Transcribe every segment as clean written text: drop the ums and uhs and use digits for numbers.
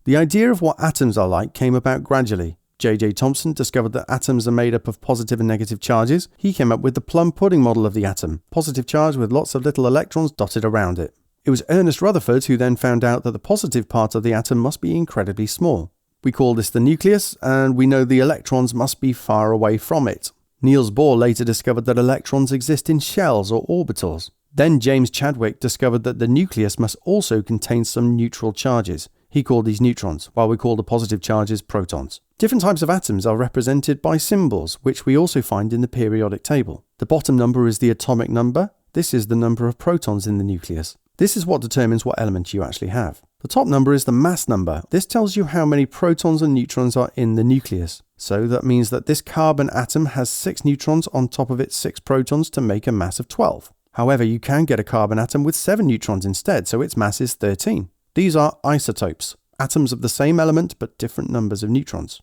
The idea of what atoms are like came about gradually. J.J. Thomson discovered that atoms are made up of positive and negative charges. He came up with the plum pudding model of the atom, positive charge with lots of little electrons dotted around it. It was Ernest Rutherford who then found out that the positive part of the atom must be incredibly small. We call this the nucleus, and we know the electrons must be far away from it. Niels Bohr later discovered that electrons exist in shells or orbitals. Then James Chadwick discovered that the nucleus must also contain some neutral charges. He called these neutrons, while we call the positive charges protons. Different types of atoms are represented by symbols, which we also find in the periodic table. The bottom number is the atomic number. This is the number of protons in the nucleus. This is what determines what element you actually have. The top number is the mass number. This tells you how many protons and neutrons are in the nucleus. So that means that this carbon atom has 6 neutrons on top of its 6 protons to make a mass of 12. However, you can get a carbon atom with 7 neutrons instead, so its mass is 13. These are isotopes, atoms of the same element but different numbers of neutrons.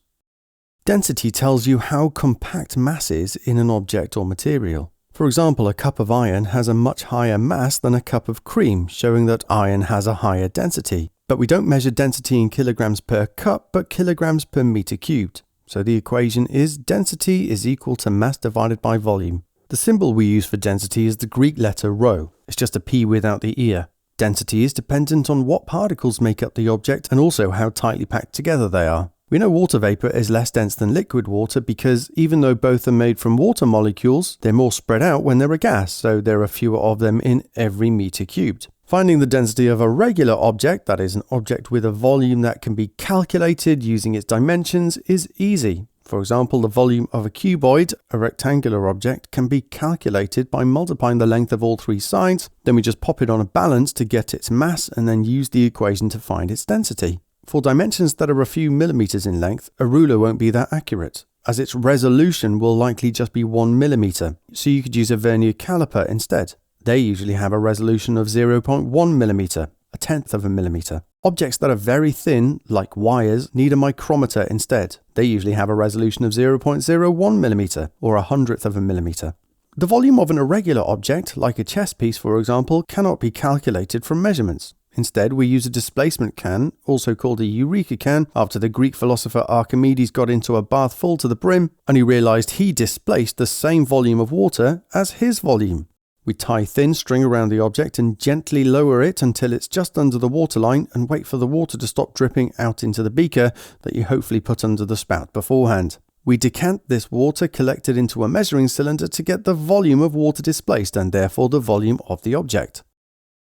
Density tells you how compact mass is in an object or material. For example, a cup of iron has a much higher mass than a cup of cream, showing that iron has a higher density. But we don't measure density in kilograms per cup, but kilograms per meter cubed. So the equation is density is equal to mass divided by volume. The symbol we use for density is the Greek letter rho. It's just a P without the ear. Density is dependent on what particles make up the object and also how tightly packed together they are. We know water vapor is less dense than liquid water because even though both are made from water molecules, they're more spread out when they're a gas, so there are fewer of them in every meter cubed. Finding the density of a regular object, that is an object with a volume that can be calculated using its dimensions, is easy. For example, the volume of a cuboid, a rectangular object, can be calculated by multiplying the length of all 3 sides. Then we just pop it on a balance to get its mass and then use the equation to find its density. For dimensions that are a few millimeters in length, a ruler won't be that accurate, as its resolution will likely just be 1 millimeter, so you could use a vernier caliper instead. They usually have a resolution of 0.1 millimeter, a tenth of a millimeter. Objects that are very thin, like wires, need a micrometer instead. They usually have a resolution of 0.01 millimeter, or a hundredth of a millimeter. The volume of an irregular object, like a chess piece for example, cannot be calculated from measurements. Instead, we use a displacement can, also called a eureka can, after the Greek philosopher Archimedes got into a bath full to the brim and he realized he displaced the same volume of water as his volume. We tie thin string around the object and gently lower it until it's just under the waterline and wait for the water to stop dripping out into the beaker that you hopefully put under the spout beforehand. We decant this water collected into a measuring cylinder to get the volume of water displaced and therefore the volume of the object.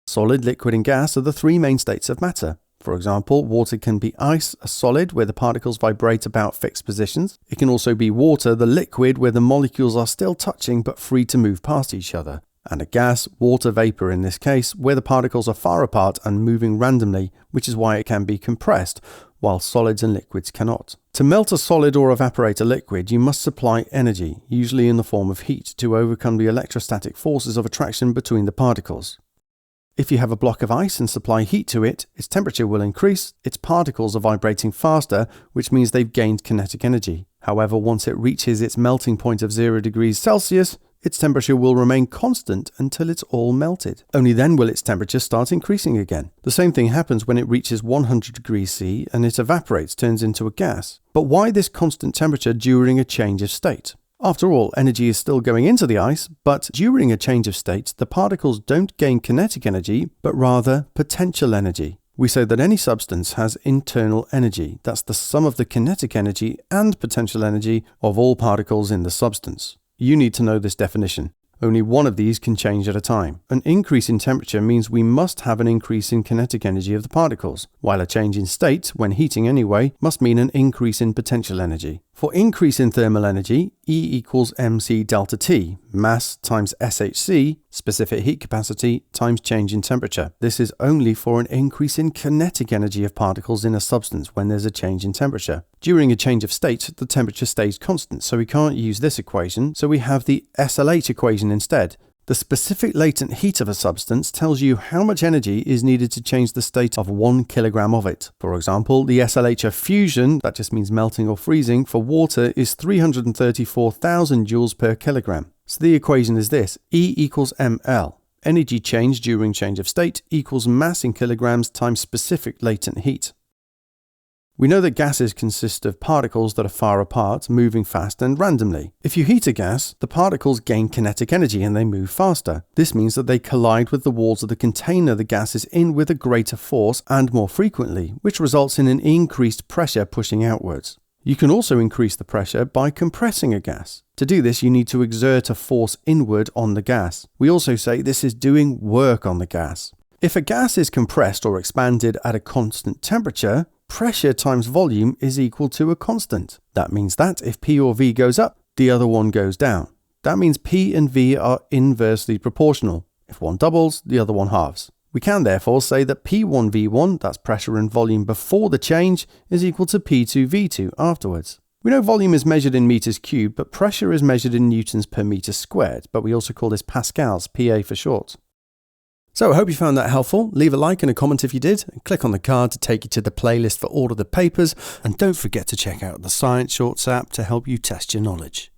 Solid, liquid and gas are the 3 main states of matter. For example, water can be ice, a solid where the particles vibrate about fixed positions. It can also be water, the liquid, where the molecules are still touching but free to move past each other. And a gas, water vapor in this case, where the particles are far apart and moving randomly, which is why it can be compressed, while solids and liquids cannot. To melt a solid or evaporate a liquid, you must supply energy, usually in the form of heat, to overcome the electrostatic forces of attraction between the particles. If you have a block of ice and supply heat to it, its temperature will increase, its particles are vibrating faster, which means they've gained kinetic energy. However, once it reaches its melting point of 0 degrees Celsius, its temperature will remain constant until it's all melted. Only then will its temperature start increasing again. The same thing happens when it reaches 100 degrees C and it evaporates, turns into a gas. But why this constant temperature during a change of state? After all, energy is still going into the ice, but during a change of state, the particles don't gain kinetic energy, but rather potential energy. We say that any substance has internal energy. That's the sum of the kinetic energy and potential energy of all particles in the substance. You need to know this definition. Only one of these can change at a time. An increase in temperature means we must have an increase in kinetic energy of the particles, while a change in state, when heating anyway, must mean an increase in potential energy. For increase in thermal energy, E equals mc delta T, mass times SHC, specific heat capacity, times change in temperature. This is only for an increase in kinetic energy of particles in a substance when there's a change in temperature. During a change of state, the temperature stays constant, so we can't use this equation, so we have the SLH equation instead. The specific latent heat of a substance tells you how much energy is needed to change the state of 1 kilogram of it. For example, the SLH of fusion, that just means melting or freezing, for water is 334,000 joules per kilogram. So the equation is this, E equals ml. Energy change during change of state equals mass in kilograms times specific latent heat. We know that gases consist of particles that are far apart, moving fast and randomly. If you heat a gas, the particles gain kinetic energy and they move faster. This means that they collide with the walls of the container the gas is in with a greater force and more frequently, which results in an increased pressure pushing outwards. You can also increase the pressure by compressing a gas. To do this, you need to exert a force inward on the gas. We also say this is doing work on the gas. If a gas is compressed or expanded at a constant temperature, pressure times volume is equal to a constant. That means that if P or V goes up, the other one goes down. That means P and V are inversely proportional. If one doubles, the other one halves. We can therefore say that P1V1, that's pressure and volume before the change, is equal to P2V2 afterwards. We know volume is measured in meters cubed, but pressure is measured in newtons per meter squared, but we also call this pascals, PA for short. So I hope you found that helpful. Leave a like and a comment if you did, and click on the card to take you to the playlist for all of the papers, and don't forget to check out the Science Shorts app to help you test your knowledge.